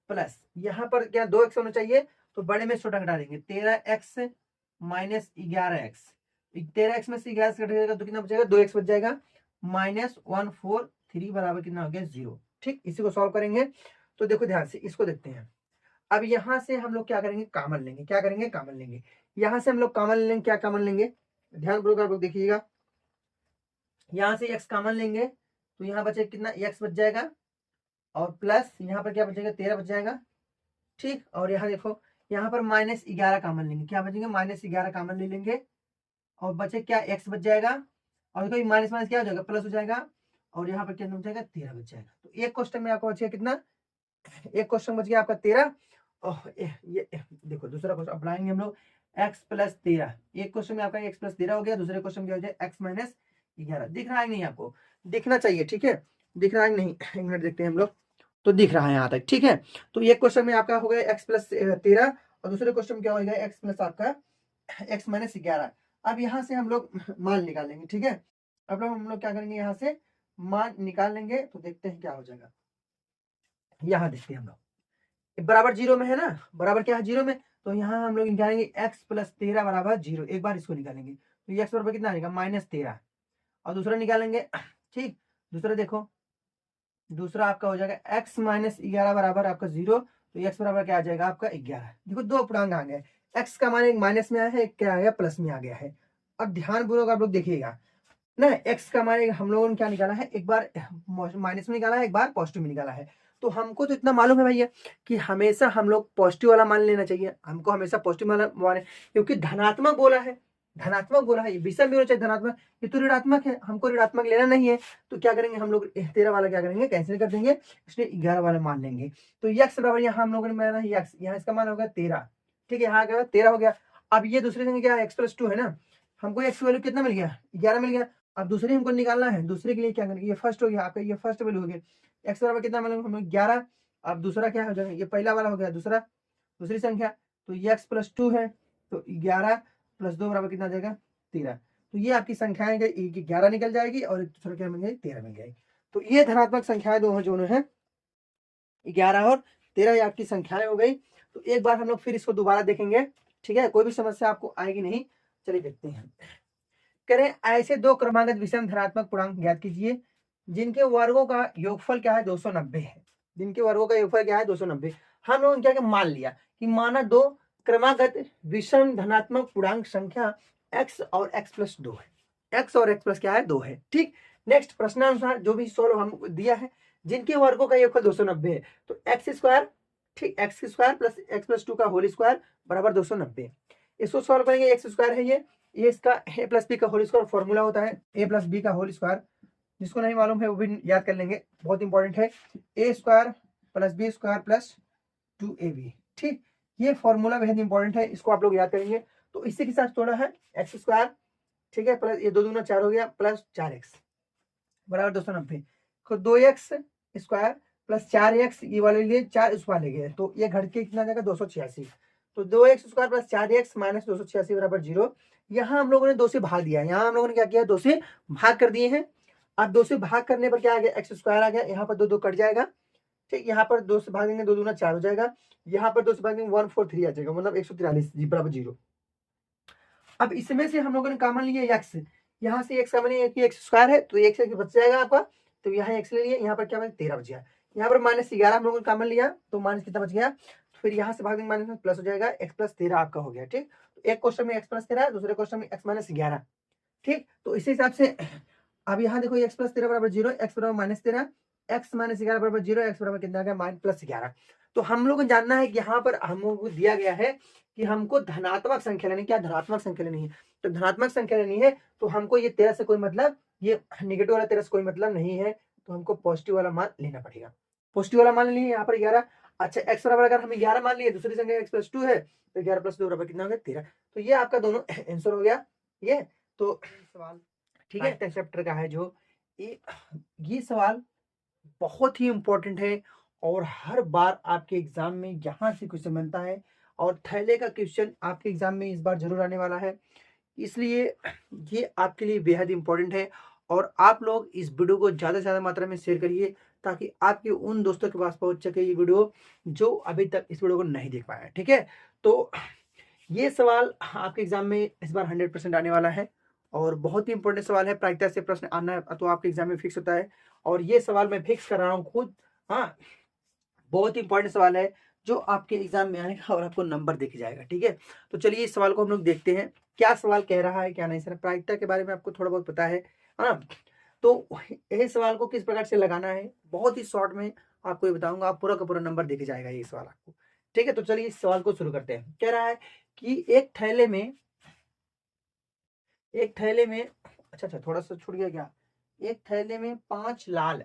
प्लस यहाँ पर क्या 2x होना चाहिए, तो बड़े में छोटा घटा देंगे 13x माइनस 11x, 13x में से 11 से घटेगा तो कितना बचेगा 2x बच जाएगा, माइनस 143 बराबर कितना हो गया 0, ठीक। इसी को सॉल्व करेंगे, तो देखो ध्यान से इसको देखते हैं। अब यहाँ से हम लोग क्या करेंगे, कॉमन लेंगे, क्या करेंगे कॉमन लेंगे, यहाँ से हम लोग कॉमन लेंगे, क्या कॉमन लेंगे, ध्यान पूर्वक आप लोग देखिएगा, यहाँ से x कॉमन लेंगे तो यहाँ बचेगा कितना x बच जाएगा, और प्लस यहाँ पर क्या बचेगा 13 बच जाएगा, ठीक। और यहाँ देखो यहाँ पर माइनस 11 कॉमन लेंगे, क्या बचेंगे माइनस 11 कॉमन ले लेंगे, और बचे क्या x बच जाएगा, और देखो माइनस माइनस क्या हो जाएगा प्लस हो जाएगा, और यहाँ पर क्या बच जाएगा 13 बच जाएगा। तो एक क्वेश्चन में आपको बचेगा कितना, एक क्वेश्चन बच गया आपका 13, और ये देखो दूसरा क्वेश्चन अपनाएंगे हम लोग x प्लस 13, एक क्वेश्चन में आपका x प्लस 13 हो गया, दूसरे क्वेश्चन में हो जाए x माइनस 11। दिख रहा है नहीं, आपको दिखना चाहिए, ठीक है, दिख रहा है नहीं, एक मिनट देखते हैं हम लोग, तो दिख रहा है यहाँ तक, ठीक है। तो एक क्वेश्चन में आपका हो गया x प्लस 13, और दूसरे क्वेश्चन में क्या हो गया x प्लस आपका x माइनस 11। अब यहाँ से हम लोग मान निकालेंगे, ठीक है। अब हम लोग क्या करेंगे, यहाँ से मान निकाल लेंगे, तो देखते हैं क्या हो जाएगा। यहाँ देखते हैं हम लोग, बराबर 0 में है ना, बराबर क्या है 0 में, तो यहाँ हम लोग निकालेंगे x प्लस 13 बराबर 0, एक बार इसको निकालेंगे, तो x बराबर कितना आएगा -13, और दूसरा निकालेंगे, ठीक। दूसरा देखो दूसरा आपका हो जाएगा x माइनस 11 बराबर आपका 0, तो x बराबर क्या आ जाएगा आपका 11। देखो दो पूर्णांक आ गए, x का मान एक माइनस में आया है, एक क्या आ गया प्लस में आ गया है। अब ध्यानपूर्वक आप लोग देखिएगा ना, x का मान हम लोगों ने क्या निकाला है, एक बार माइनस में निकाला है, एक बार पॉजिटिव में निकाला है। तो हमको तो इतना मालूम है भैया कि हमेशा हम लोग पॉजिटिव वाला मान लेना चाहिए, हमको हमेशा पॉजिटिव वाला मान, क्योंकि धनात्मक बोला है, धनात्मक बोला है, विषम भी होना चाहिए धनात्मक, ये तो ऋणात्मक है, हमको ऋणात्मक लेना नहीं है। तो क्या करेंगे हम लोग 13 वाला क्या करेंगे कैंसिल कर देंगे, इसलिए 11 वाला मान लेंगे। तो x बराबर यहाँ हम लोगों ने माना x, यहाँ इसका मान हो गया 13, ठीक है, यहाँ क्या 13 हो गया। अब ये दूसरी संख्या क्या है, x+2 है ना, हमको x की वैल्यू कितना मिल गया 11 मिल गया। अब दूसरे हमको निकालना है, दूसरे के लिए क्या करेंगे, ये फर्स्ट हो गया आपका, ये फर्स्ट वैल्यू हो गया, x बराबर कितना मिलेगा हमें 11। अब दूसरा क्या हो जाएगा, ये पहला वाला हो गया, दूसरा दूसरी संख्या, तो ये x+2 है, तो 11 + 2 बराबर कितना आ जाएगा 13। तो ये आपकी संख्याएं एक 11 निकल जाएगी और एक दूसरा क्या मिल जाएगी 13 मिल जाएगी। तो ये धनात्मक संख्याएं दोनों है 11 और 13, ये आपकी संख्याएं हो गई। तो एक बार हम लोग फिर इसको दोबारा देखेंगे, ठीक है, कोई भी समस्या आपको आएगी नहीं। चलिए देखते हैं, करें ऐसे दो क्रमागत विषम धनात्मक पूर्णांक ज्ञात कीजिए जिनके वर्गों का योगफल क्या है 290 है, जिनके वर्गों का योगफल क्या है 290। हम लोगों ने क्या मान लिया कि माना दो क्रमागत विषम धनात्मक पूर्णांक संख्या x और x+2 है, x और x+ क्या है 2 है, ठीक। नेक्स्ट प्रश्नानुसार जो भी सोल्व हम दिया है, जिनके वर्गों का योगफल 290 है, तो x², ठीक, x² + x+2 का होल स्क्वायर बराबर 290। इसको सॉल्व करेंगे, x² है ये इसका a + b का होल स्क्वायर फॉर्मूला होता है, a + b का होल स्क्वायर, जिसको नहीं मालूम है वो भी याद कर लेंगे, बहुत इंपॉर्टेंट है, a² + b² + 2ab, ठीक, ये फॉर्मूला बेहद इंपॉर्टेंट है, इसको आप लोग याद करेंगे। तो इसी के साथ तोड़ा है x², ठीक है, प्लस ये 2 दूना 4 हो गया, प्लस 4x बराबर 290, तो 2x² + 4x, ये वाले लिए 4 उस वाले गए, तो ये घट के कितना जाएगा 286। तो 2x² + 4x - 286 बराबर 0। यहाँ हम लोगों ने 2 से भाग दिया, यहाँ हम लोगों ने क्या किया 2 से भाग कर दिए हैं। अब 2 से भाग करने पर क्या आ गया x² आ गया, यहाँ पर 2 कट जाएगा, ठीक, यहाँ पर 2 से भाग देंगे 2 दूना 4 हो जाएगा, यहाँ पर 2 से भाग देंगे 143 आ जाएगा, मतलब 143 जी बराबर 0। अब इसमें से हम लोगों ने कॉमन लिया x, यहाँ से x कॉमन है कि x² है, तो x बच जाएगा आपका, तो यहाँ x ले लिए, यहाँ पर क्या बचा 13 बच गया, यहाँ पर -11 हम लोगों ने कॉमन लिया, तो माइनस कितना बच गया, फिर यहाँ से भाग देंगे माइनस में प्लस हो जाएगा, x+13 आपका हो गया, ठीक। तो एक क्वेश्चन में x+13, दूसरे क्वेश्चन में x-11, ठीक। तो इसी हिसाब से अब यहाँ देखो x+13 बराबर 0, x बराबर -13, x-11 बराबर 0, x बराबर कितना आ गया -11। तो हम लोग को जानना है कि यहाँ पर हमको दिया गया है कि हमको धनात्मक संख्या लेनी, क्या धनात्मक संख्या लेनी है, तो धनात्मक संख्या लेनी है, तो हमको ये 13 से कोई मतलब, ये नेगेटिव वाला 13 से कोई मतलब नहीं है, तो हमको पॉजिटिव वाला मान लेना पड़ेगा। पॉजिटिव वाला मान लिए यहाँ पर 11, अच्छा x बराबर अगर हमें 11 मान लिए, दूसरी संख्या x+2 है, तो 11 + 2 बराबर कितना हो गया 13। तो ये आपका दोनों आंसर हो गया। ये तो सवाल, ठीक है, चैप्टर का है जो ये सवाल बहुत ही इंपॉर्टेंट है और हर बार आपके एग्जाम में यहाँ से क्वेश्चन बनता है, और थैले का क्वेश्चन आपके एग्जाम में इस बार जरूर आने वाला है, इसलिए ये आपके लिए बेहद इंपॉर्टेंट है। और आप लोग इस वीडियो को ज़्यादा से ज़्यादा मात्रा में शेयर करिए, ताकि आपके उन दोस्तों के पास पहुंच सके ये वीडियो जो अभी तक इस वीडियो को नहीं देख पाया, ठीक है। तो ये सवाल आपके एग्जाम में इस बार 100% आने वाला है, और बहुत ही इंपॉर्टेंट सवाल है, प्रायिकता से प्रश्न आना है तो आपके एग्जाम में फिक्स होता है, और ये सवाल मैं फिक्स कर रहा हूँ खुद, हाँ, बहुत ही इंपॉर्टेंट सवाल है जो आपके एग्जाम में आएगा और आपको नंबर देके जाएगा, ठीक है। तो चलिए इस सवाल को हम लोग देखते हैं, क्या सवाल कह रहा है क्या नहीं। सर प्रायिकता के बारे में आपको थोड़ा बहुत पता है, हाँ, तो ये सवाल को किस प्रकार से लगाना है बहुत ही शॉर्ट में आपको ये बताऊंगा, आप पूरा का पूरा नंबर देके जाएगा ये सवाल आपको, ठीक है। तो चलिए इस सवाल को शुरू करते हैं। कह रहा है कि एक थैले में अच्छा थोड़ा सा छूट गया क्या, एक थैले में 5 लाल,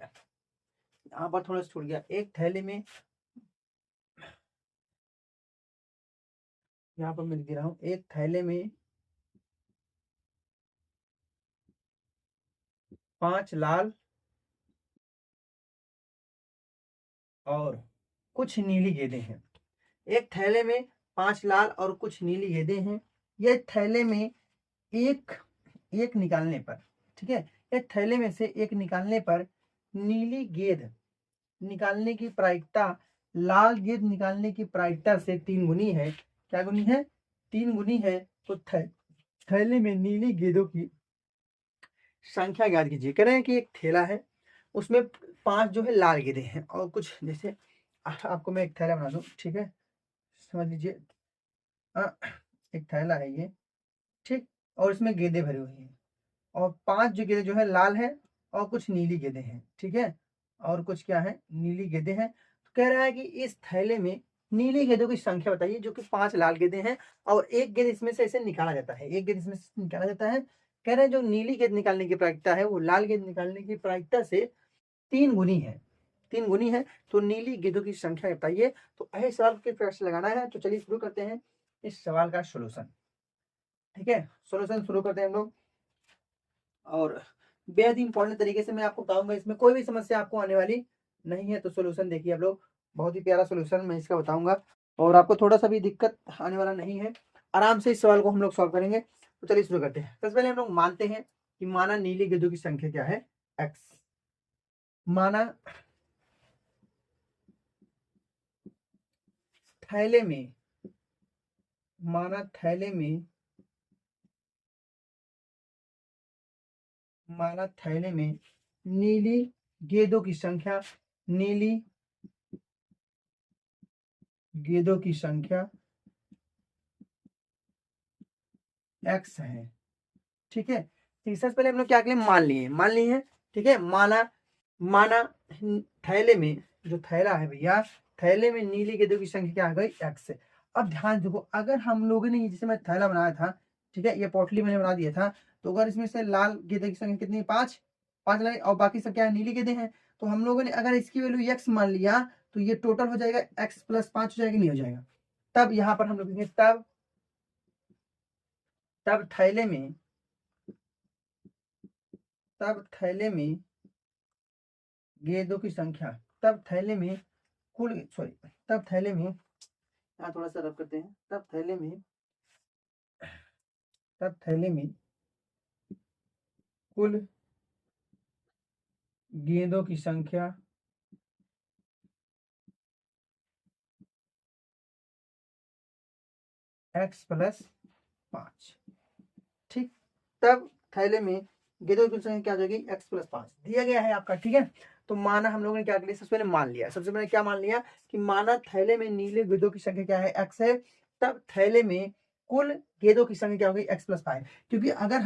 यहाँ पर थोड़ा सा छूट गया, एक थैले में, यहाँ पर मैं लिख रहा हूँ, एक थैले में 5 लाल और कुछ नीली गेंदें हैं। एक थैले में 5 लाल और कुछ नीली गेंदें हैं। ये थैले में एक निकालने पर, ठीक है, एक थैले में से एक निकालने पर नीली गेंद निकालने की प्रायिकता लाल गेंद निकालने की प्रायिकता से 3 गुनी है। क्या गुनी है 3 गुनी है। तो थैले में नीली गेंदों की संख्या ज्ञात कीजिए। कह रहे हैं कि एक थैला है, उसमें 5 जो है लाल गेंदे हैं और कुछ जैसे आपको मैं एक थैला बना दूं, ठीक है, समझ लीजिए एक थैला है ये, ठीक, और इसमें गेंदे भरी हुई हैं और 5 जो गेंदे जो है लाल है और कुछ नीली गेंदे हैं, ठीक है, और कुछ क्या है, नीली गेंदे हैं। तो कह रहा है कि इस थैले में नीली गेंदों की संख्या बताइए, जो कि 5 लाल गेंदे हैं और एक गेंद इसमें से ऐसे निकाला जाता है, एक गेंद इसमें से निकाला जाता है। कह रहे हैं जो नीली गेंद निकालने की प्रायिकता है वो लाल गेंद निकालने की प्रायिकता से 3 गुनी है, 3 गुनी है। तो नीली गेंदों की संख्या बताइए। तो ऐसे सवाल के प्रकार से लगाना है। तो चलिए शुरू करते हैं इस सवाल का सोल्यूशन, ठीक है, सोल्यूशन शुरू करते हैं हम लोग। और बेहद ही इंपॉर्टेंट तरीके से मैं आपको बताऊंगा, इसमें कोई भी समस्या आपको आने वाली नहीं है। तो सोल्यूशन देखिए आप लोग, बहुत ही प्यारा सोल्यूशन मैं इसका बताऊंगा और आपको थोड़ा सा भी दिक्कत आने वाला नहीं है, आराम से इस सवाल को हम लोग सॉल्व करेंगे। तो चलिए शुरू करते हैं। सबसे पहले हम लोग मानते हैं कि माना नीली गेंदों की संख्या क्या है, एक्स। माना थैले में, माना थैले में, माना थैले में नीली गेंदों की संख्या, नीली गेंदों की संख्या एक्स है, ठीक है। ठीक, सबसे पहले हम लोग क्या करें, मान लिए, ठीक है। माना माना थैले में, जो थैला है भैया, थैले में नीली गेंदों की संख्या क्या आ गई, एक्स। अब ध्यान देखो, अगर हम लोगों ने जैसे मैं थैला बनाया था, ठीक है, ये पोटली मैंने बना दिया था, तो अगर इसमें से लाल गेंदे की संख्या कितनी, 5 5 लाई और बाकी सब क्या है, नीली गेंदे हैं। तो हम लोगों ने अगर इसकी वैल्यू एक्स मान लिया तो ये टोटल हो जाएगा एक्स प्लस 5 हो जाएगा, नहीं हो जाएगा। तब यहाँ पर हम लोग कहेंगे तब थैले में, तब थैले में गेंदों की संख्या, तब थैले में कुल, सॉरी, तब थैले में, यहाँ थोड़ा सा रब करते हैं, तब थैले में कुल गेंदों की संख्या एक्स प्लस 5, ठीक। तब थैले में गेंदों की संख्या क्या हो जाएगी, एक्स प्लस 5 दिया गया है आपका, ठीक है। तो माना हम लोगों ने क्या किया, सबसे पहले मान लिया, सबसे पहले क्या मान लिया कि माना थैले में नीले गेंदों की संख्या क्या है, एक्स है। तब थैले में कुल गेंदों की संख्या क्या होगी, एक्स प्लस 5। क्योंकि अगर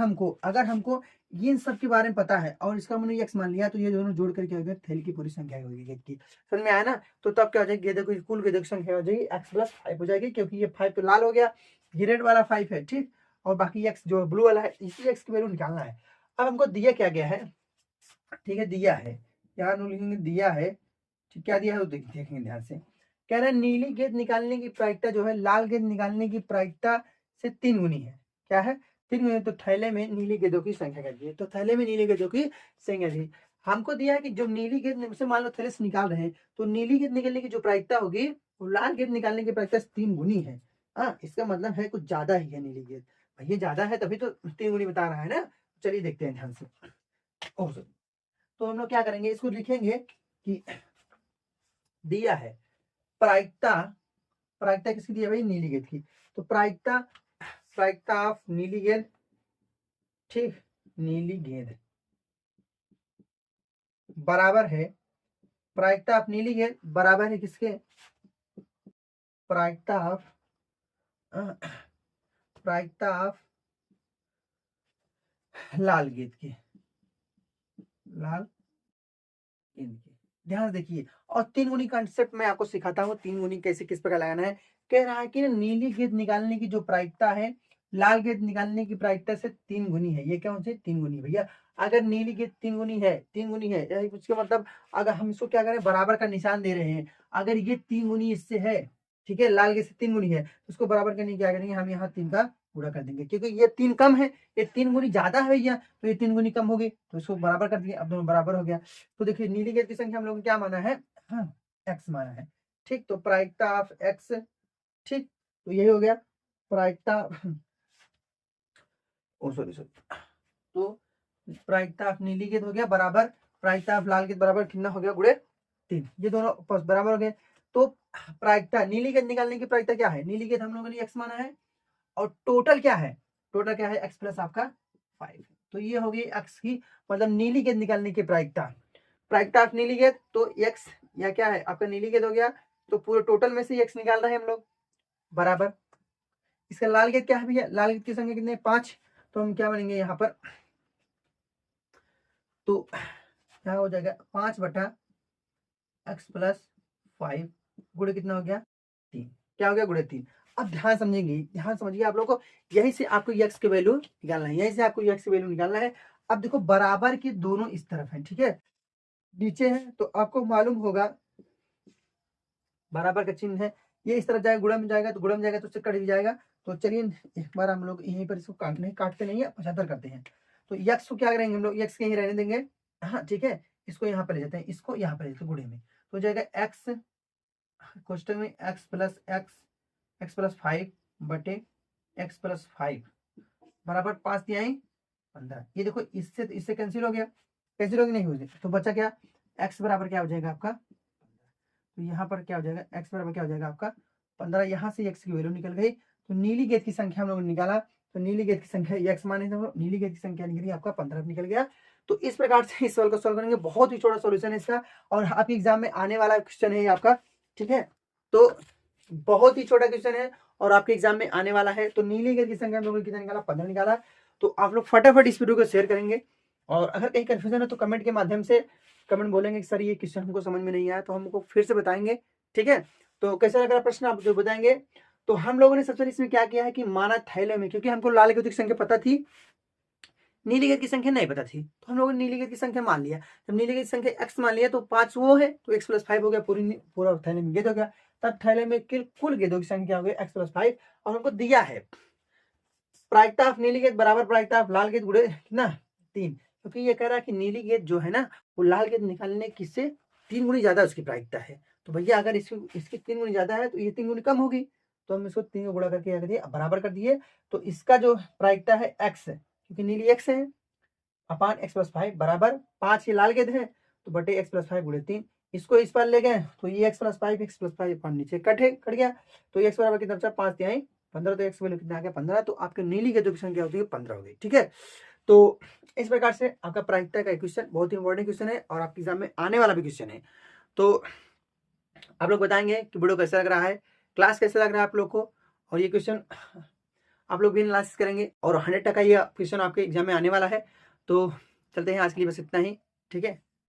हमको इन सब के बारे में पता है और इसका मैंने एक्स मान लिया, तो ये दोनों जोड़ करके होगा थैले की पूरी संख्या होगी गेंद की, समझ में आया ना। तो तब क्या हो जाएगी, गेंदों की कुल गेंदों की संख्या हो जाएगी एक्स प्लस 5 हो जाएगी, क्योंकि ये 5 तो लाल हो गया, ये रेड वाला 5 है, ठीक, और बाकी एक्स जो ब्लू वाला है, इसी एक्स की वैल्यू निकालना है। अब हमको दिया क्या गया है, ठीक है, दिया है, यहाँ हम लिखेंगे दिया है, ठीक, क्या दिया है वो देखेंगे ध्यान से। कह रहे हैं नीली गेंद निकालने की प्रायिकता जो है लाल गेंद निकालने की प्रायिकता से 3 गुनी है। क्या है, 3 गुनी। तो थैले में नीली गेंदों की संख्या कर दी, तो थैले में नीली गेंदों की संख्या दी। हमको दिया है कि जो नीली गेंद से मान लो थैले से निकाल रहे हैं, तो नीली गेंद निकलने की जो प्रायिकता होगी वो लाल गेंद निकालने की प्रायिकता से 3 गुनी है। हाँ, इसका मतलब है कुछ ज्यादा ही है नीली गेंद, ये ज्यादा है तभी तो 3 गुनी बता रहा है ना। चलिए देखते हैं ध्यान से। तो हम लोग क्या करेंगे, इसको लिखेंगे कि दिया है प्रायिकता, प्रायिकता किसकी दी है भाई, नीली गेंद की। तो प्रायिकता, प्रायिकता ऑफ नीली गेंद, ठीक, नीली गेंद बराबर है, प्रायिकता ऑफ नीली गेंद बराबर है किसके, प्रायिकता ऑफ, प्रायिकता ऑफ लाल गेंद की, लाल गेंद की। ध्यान से देखिए, और 3 गुनी कंसेप्ट मैं आपको सिखाता हूँ, 3 गुनी कैसे किस प्रकार लगाना है। कह रहा है कि नीली गेंद निकालने की जो प्रायिकता है लाल गेंद निकालने की प्रायिकता से 3 गुनी है। ये क्या होना चाहिए, 3 गुनी भैया। अगर नीली गेंद 3 गुनी है, 3 गुनी है, उसका मतलब अगर हम इसको क्या करें, बराबर का निशान दे रहे हैं। अगर ये 3 गुनी इससे है, ठीक है, लाल गेंद से 3 गुनी है, तो उसको बराबर करने की क्या करेंगे, हम यहाँ 3 का पूरा कर देंगे, क्योंकि ये 3 कम है, ये 3 गुनी ज्यादा है भैया, तो ये 3 गुनी कम होगी, तो इसको बराबर कर दिए, अब दोनों बराबर हो गया। तो देखिए नीली गेंद की संख्या हम लोगों ने क्या माना है, हाँ, एक्स माना है, ठीक। तो प्रायिकता ऑफ एक्स, ठीक, तो यही हो गया प्रायिकता, ओ सॉरी सॉरी, तो प्रायिकता ऑफ नीली गेंद हो गया बराबर प्रायिकता ऑफ लाल गेंद बराबर कितना हो गया, गुणे 3, ये दोनों बराबर हो गए। तो प्रायिकता नीली गेंद निकालने की प्रायिकता क्या है, नीली गेंद हम लोगों ने एक्स माना है और टोटल क्या है, टोटल क्या है, एक्स प्लस आपका 5। तो ये हो गई एक्स की, मतलब नीली गेंद निकालने की प्रायिकता। प्रायिकता ऑफ नीली गेंद, तो x या क्या है आपका नीली गेंद हो गया, तो पूरे टोटल में से x निकाल रहे हैं हम लोग बराबर। इसका लाल गेंद क्या है भैया, लाल गेंद की संख्या कितनी है 5, तो हम क्या बनेंगे यहाँ पर, तो क्या हो जाएगा 5/x+5 गुणे कितना हो गया 3, क्या हो गया गुणे 3। अब ध्यान समझेंगे, ध्यान समझिए आप लोगों को, यहीं से आपको x की वैल्यू निकालना है, यहीं से आपको x की वैल्यू निकालना है। अब देखो बराबर की दोनों इस तरफ है, ठीक है, नीचे है, तो आपको मालूम होगा बराबर का चिन्ह है, ये इस तरफ जाएगा, गुणा में जाएगा, तो गुणा में जाएगा तो उससे कट भी जाएगा। तो चलिए एक बार हम लोग यहीं पर इसको काटते नहीं है, 75 करते हैं। तो यक्स को क्या करेंगे हम लोग, यक्स के यहीं रहने देंगे, हाँ ठीक है, इसको यहाँ पर ले जाते हैं, इसको यहाँ पर ले जाते हैं गुणे में, तो जाएगा एक्स क्वेश्चन में x+5 बटे x+5 बराबर 5 दिया 15। ये देखो इससे कैंसिल हो गया, कैंसिल हो गया, नहीं हो गया, तो बचा क्या x बराबर क्या हो जाएगा आपका, तो यहाँ पर क्या हो जाएगा x बराबर क्या हो जाएगा आपका 15। यहाँ से x की वैल्यू निकल गई, तो नीली गेंद की संख्या हम लोगों ने निकाला, तो नीली गेंद की संख्या x माने थे, नीली गेंद की संख्या निकली आपका 15 निकल गया। तो इस प्रकार से इस सवाल को सॉल्व करेंगे, बहुत ही छोटा सॉल्यूशन है इसका, और आपके एग्जाम में आने वाला क्वेश्चन है आपका, ठीक है, तो बहुत ही छोटा क्वेश्चन है और आपके एग्जाम में आने वाला है। तो नीली गेंद की संख्या हम लोगों ने कितना निकाला 15 निकाला। तो आप लोग फटाफट इस वीडियो को शेयर करेंगे, और अगर कहीं कंफ्यूजन है तो कमेंट के माध्यम से कमेंट बोलेंगे कि सर ये क्वेश्चन हमको समझ में नहीं आया, तो हमको फिर से बताएंगे, ठीक है। तो कैसा लग रहा प्रश्न आप जो बताएंगे। तो हम लोगों ने सबसे पहले इसमें क्या किया है कि माना थैले में, क्योंकि हमको लाल गेंद की संख्या पता थी, नीली गेंद की संख्या नहीं पता थी, तो हम लोगों ने नीली गेंद की संख्या मान लिया। जब नीली गेंद की संख्या x मान लिया तो 5 वो है, तो x+5 हो गया, पूरा थैले में गेंद हो गया। तब थैले में कुल गेंदों की संख्या हो गई x+5, और हमको दिया है प्रायिकता ऑफ नीली गेंद बराबर प्रायिकता ऑफ लाल गेंद गुणे कितना 3, क्योंकि ये कह रहा है कि नीली गेंद जो है ना वो लाल गेंद निकालने की से 3 गुनी ज्यादा उसकी प्रायिकता है। तो भैया अगर इसकी 3 गुनी ज्यादा है तो ये 3 गुनी कम होगी, तो हम इसको 3 को गुणा करके क्या कर दिए बराबर कर दिए। तो इसका जो प्रायिकता है x है, क्योंकि नीली x है, अपान x+5 बराबर 5 ये लाल गेंद है, तो बटे x+5 गुणे 3, इसको इस पर ले गए तो ये x+5 अपन नीचे कट गया, तो x बराबर कितना बचा 5 तिहाई 15, तो x वैल्यू कितना आ गया 15, तो आपके नीली गेंदों की संख्या होती है 15 हो गई, ठीक है। तो इस प्रकार से आपका प्रायिकता का क्वेश्चन बहुत ही इंपॉर्टेंट क्वेश्चन है, और आपके एग्जाम में आने वाला भी क्वेश्चन है। तो आप लोग बताएंगे कि वीडियो कैसा लग रहा है, क्लास कैसा लग रहा है आप लोग को, और ये क्वेश्चन आप लोग भी एनालिसिस करेंगे, और 100% ये क्वेश्चन आपके एग्जाम में आने वाला है। तो चलते हैं, आज के लिए बस इतना ही, ठीक है।